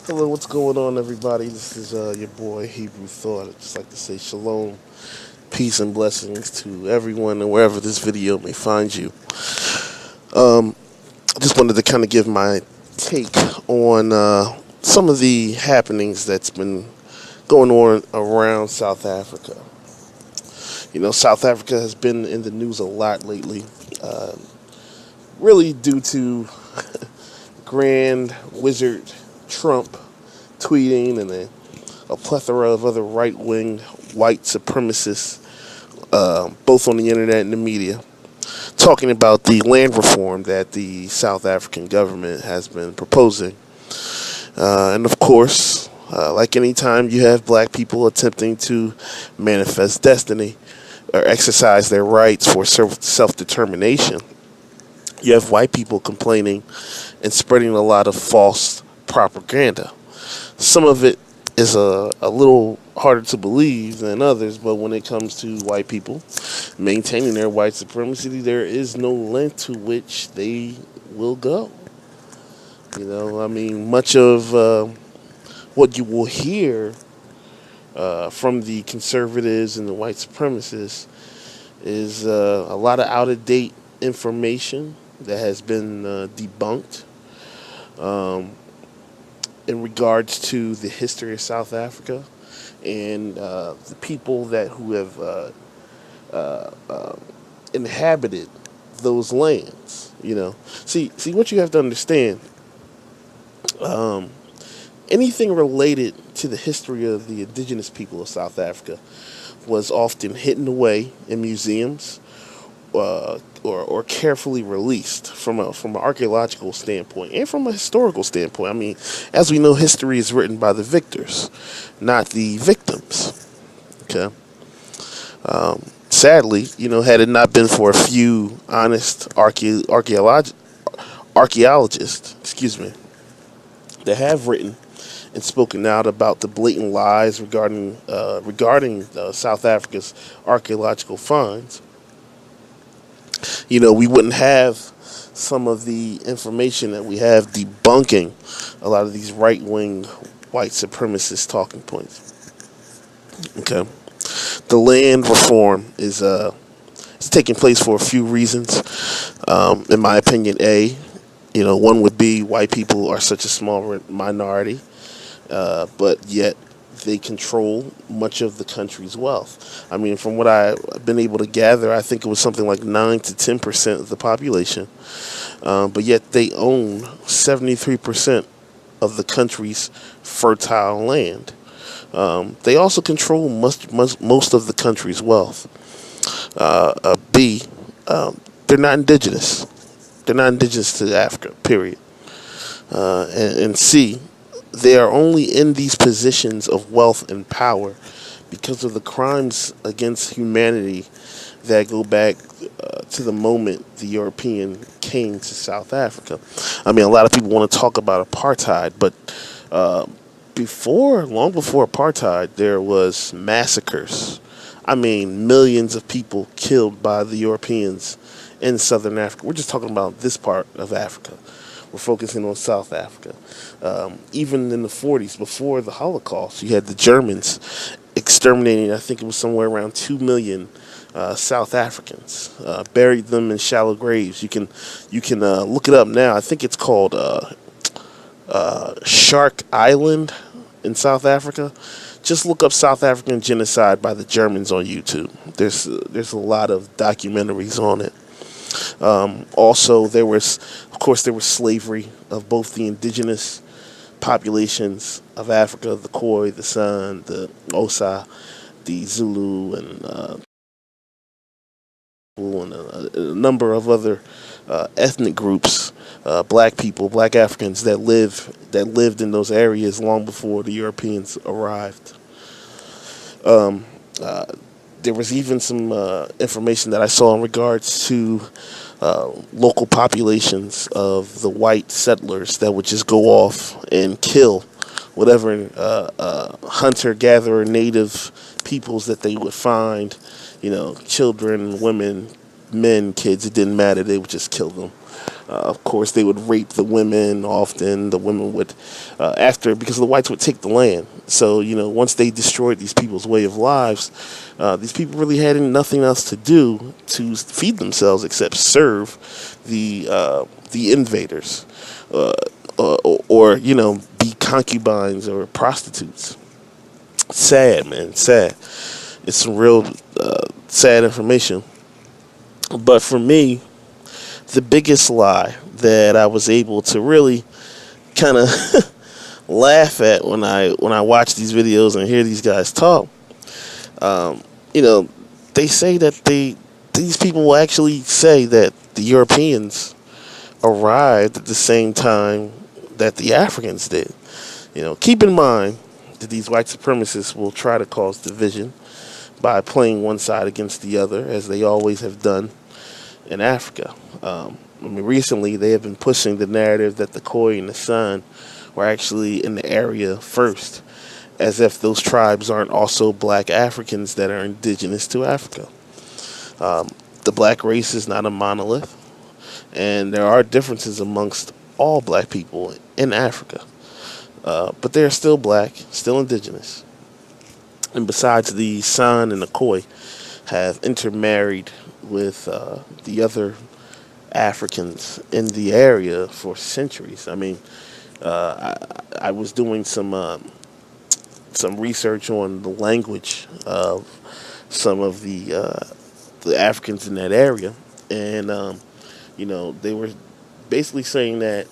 Hello, what's going on, everybody? This is your boy Hebrew Thought. I'd just like to say shalom, peace, and blessings to everyone and wherever this video may find you. I just wanted to kind of give my take on some of the happenings that's been going on around South Africa. You know, South Africa has been in the news a lot lately, uh, really due to Grand Wizard Trump tweeting and a plethora of other right wing white supremacists, both on the internet and the media, talking about the land reform that the South African government has been proposing. And of course, like any time you have black people attempting to manifest destiny or exercise their rights for self determination, you have white people complaining and spreading a lot of false propaganda. Some of it is a little harder to believe than others, but when it comes to white people maintaining their white supremacy, there is no length to which they will go. You know, I mean, much of what you will hear from the conservatives and the white supremacists is a lot of out of date information that has been debunked. Um, in regards to the history of South Africa and the people that who have uh, uh, inhabited those lands. You know, see what you have to understand. Um, Anything related to the history of the indigenous people of South Africa was often hidden away in museums or carefully released from an archaeological standpoint and from a historical standpoint. I mean, as we know, history is written by the victors, not the victims. Okay. Sadly, you know, had it not been for a few honest archaeologists, excuse me, that have written and spoken out about the blatant lies regarding South Africa's archaeological finds, you know, we wouldn't have some of the information that we have debunking a lot of these right wing white supremacist talking points. Okay, the land reform is it's taking place for a few reasons. In my opinion, one would be white people are such a small minority, but yet they control much of the country's wealth. I mean, from what I've been able to gather, I think it was something like 9 to 10% of the population, but yet they own 73% of the country's fertile land. They also control most of the country's wealth. B, they're not indigenous. They're not indigenous to Africa, period. And C, they are only in these positions of wealth and power because of the crimes against humanity that go back to the moment the European came to South Africa. I mean, a lot of people want to talk about apartheid, but uh, long before apartheid, there was massacres. I mean, millions of people killed by the Europeans in southern Africa. We're just talking about this part of Africa. We're focusing on South Africa. Even in the 40s, before the Holocaust, you had the Germans exterminating, I think it was somewhere around 2 million South Africans, buried them in shallow graves. You can look it up now. I think it's called Shark Island in South Africa. Just look up South African genocide by the Germans on YouTube. There's a lot of documentaries on it. Also, of course, there was slavery of both the indigenous populations of Africa, the Khoi, the San, the Osa, the Zulu, and a number of other ethnic groups, black people, black Africans that lived in those areas long before the Europeans arrived. Um, uh, there was even some information that I saw in regards to local populations of the white settlers that would just go off and kill whatever hunter-gatherer native peoples that they would find, children, women, men, kids, it didn't matter. They would just kill them. Of course, they would rape the women. Often, the women would, because the whites would take the land. So, once they destroyed these people's way of lives, these people really had nothing else to do to feed themselves except serve the invaders, or be concubines or prostitutes. Sad, man, sad. It's some real sad information. But for me, the biggest lie that I was able to really kind of laugh at when I watch these videos and hear these guys talk, um, you know, they say that these people will actually say that the Europeans arrived at the same time that the Africans did. Keep in mind that these white supremacists will try to cause division by playing one side against the other, as they always have done in Africa. Recently they have been pushing the narrative that the Khoi and the San were actually in the area first, as if those tribes aren't also black Africans that are indigenous to Africa. The black race is not a monolith, and there are differences amongst all black people in Africa. But they're still black, still indigenous. And besides, the San and the Khoi have intermarried with the other Africans in the area for centuries. I was doing some research on the language of some of the Africans in that area, and they were basically saying that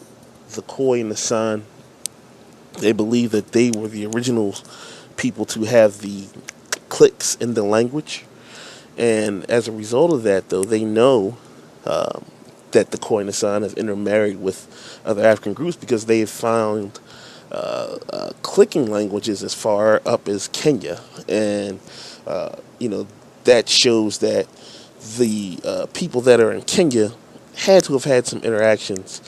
the Khoi and the San, they believe that they were the original people to have the clicks in the language, and as a result of that, though, they know that the Khoi and the San have intermarried with other African groups because they have found clicking languages as far up as Kenya, and that shows that the people that are in Kenya had to have had some interactions,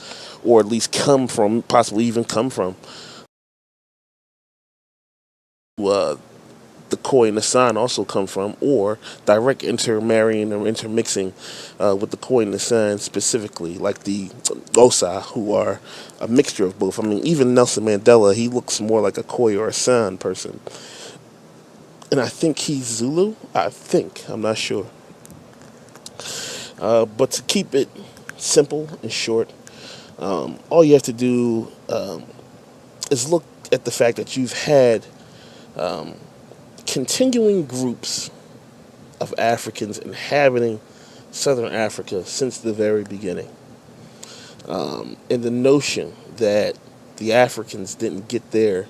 or at least possibly even come from uh, the Khoi and the San also come from, or direct intermarrying or intermixing with the Khoi and the San specifically, like the Osa, who are a mixture of both. Even Nelson Mandela, he looks more like a Khoi or a San person. And I think he's Zulu. I'm not sure. But to keep it simple and short, all you have to do is look at the fact that you've had continuing groups of Africans inhabiting Southern Africa since the very beginning. And the notion that the Africans didn't get there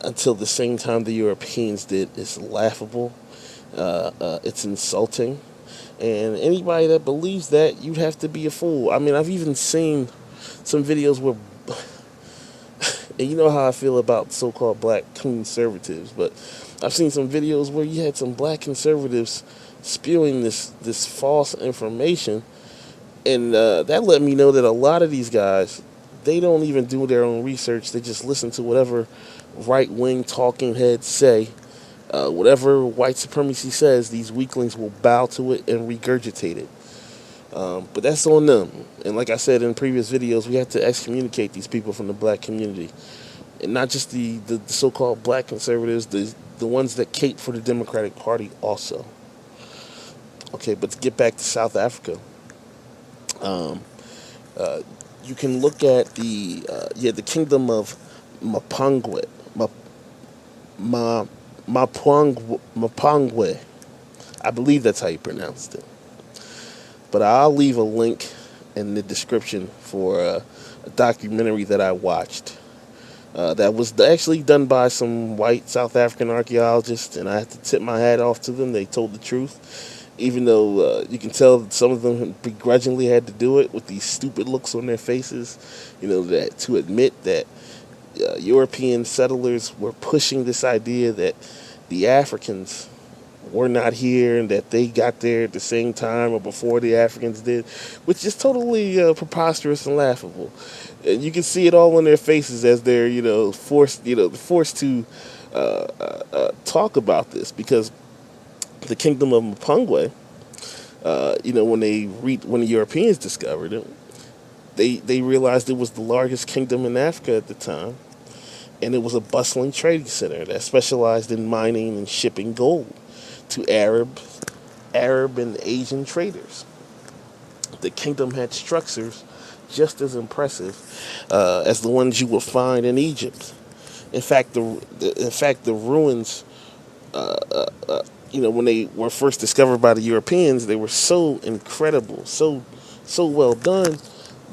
until the same time the Europeans did is laughable. It's insulting. And anybody that believes that, you'd have to be a fool. I've even seen some videos where, and you know how I feel about so-called black conservatives, but I've seen some videos where you had some black conservatives spewing this false information, and that let me know that a lot of these guys, they don't even do their own research. They just listen to whatever right-wing talking heads say. Whatever white supremacy says, these weaklings will bow to it and regurgitate it. But that's on them. And like I said in previous videos, we have to excommunicate these people from the black community. And not just the so-called black conservatives, the ones that cape for the Democratic Party also. Okay, but to get back to South Africa, you can look at the kingdom of Mapangwe. Mapangwe. I believe that's how you pronounced it. But I'll leave a link in the description for a documentary that I watched. That was actually done by some white South African archaeologists, and I have to tip my hat off to them. They told the truth, even though you can tell that some of them begrudgingly had to do it with these stupid looks on their faces. That to admit that European settlers were pushing this idea that the Africans were not here and that they got there at the same time or before the Africans did, which is totally preposterous and laughable. And you can see it all on their faces as they're forced to talk about this, because the kingdom of Mapangwe, when the Europeans discovered it, They realized it was the largest kingdom in Africa at the time, and it was a bustling trading center that specialized in mining and shipping gold to Arab and Asian traders. The kingdom had structures just as impressive as the ones you would find in Egypt. In fact, the ruins, when they were first discovered by the Europeans, they were so incredible, so well done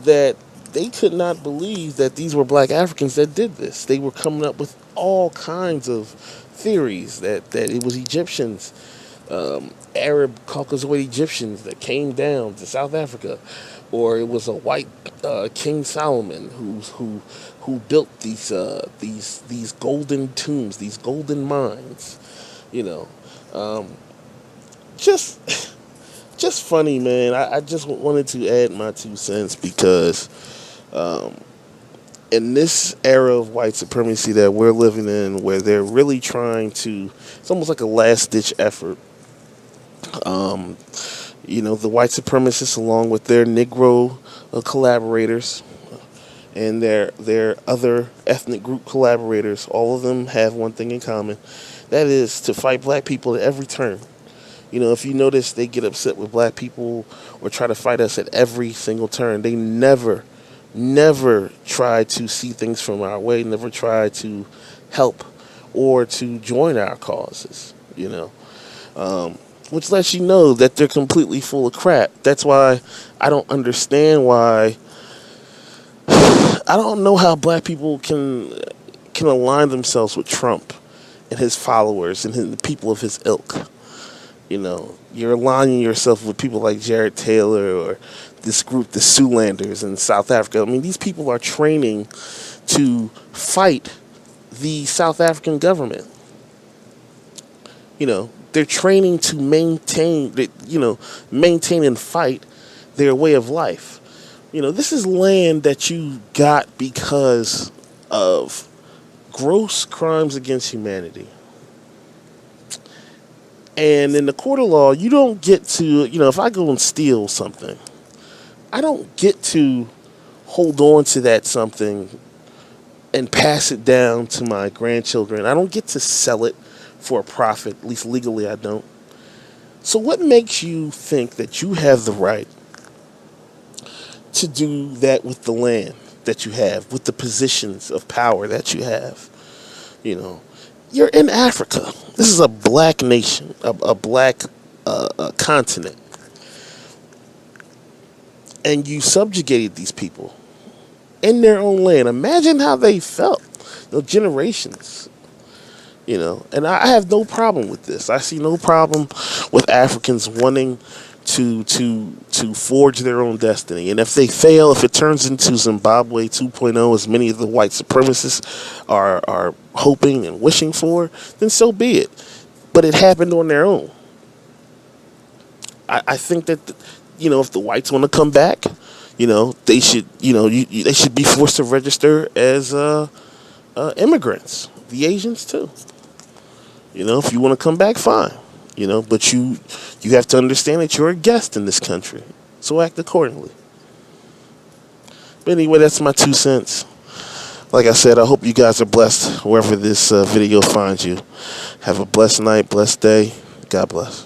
that they could not believe that these were black Africans that did this. They were coming up with all kinds of theories that it was Egyptians, Arab Caucasoid Egyptians that came down to South Africa, or it was a white King Solomon who built these golden tombs, these golden mines. You know, just just funny, man. I just wanted to add my 2 cents because in this era of white supremacy that we're living in, where they're really trying to, it's almost like a last-ditch effort. The white supremacists, along with their Negro collaborators and their other ethnic group collaborators, all of them have one thing in common. That is to fight black people at every turn. If you notice, they get upset with black people or try to fight us at every single turn. They never try to see things from our way, never try to help or to join our causes, which lets you know that they're completely full of crap. That's why I don't understand why, I don't know how black people can align themselves with Trump and his followers and the people of his ilk. You're aligning yourself with people like Jared Taylor or this group, the Siouxlanders in South Africa. I mean, these people are training to fight the South African government. They're training to maintain and fight their way of life. This is land that you got because of gross crimes against humanity. And in the court of law, you don't get to, if I go and steal something, I don't get to hold on to that something and pass it down to my grandchildren. I don't get to sell it for a profit, at least legally I don't. So what makes you think that you have the right to do that with the land that you have, with the positions of power that you have? You're in Africa. This is a black nation, a black continent. And you subjugated these people in their own land. Imagine how they felt, generations. And I have no problem with this. I see no problem with Africans wanting to forge their own destiny. And if they fail, if it turns into Zimbabwe 2.0, as many of the white supremacists are hoping and wishing for, then so be it. But it happened on their own. I think that, if the whites want to come back, they should, they should be forced to register as immigrants. The Asians too. If you want to come back, fine. But you have to understand that you're a guest in this country, so act accordingly. But anyway, that's my 2 cents. Like I said, I hope you guys are blessed wherever this video finds you. Have a blessed night, blessed day. God bless.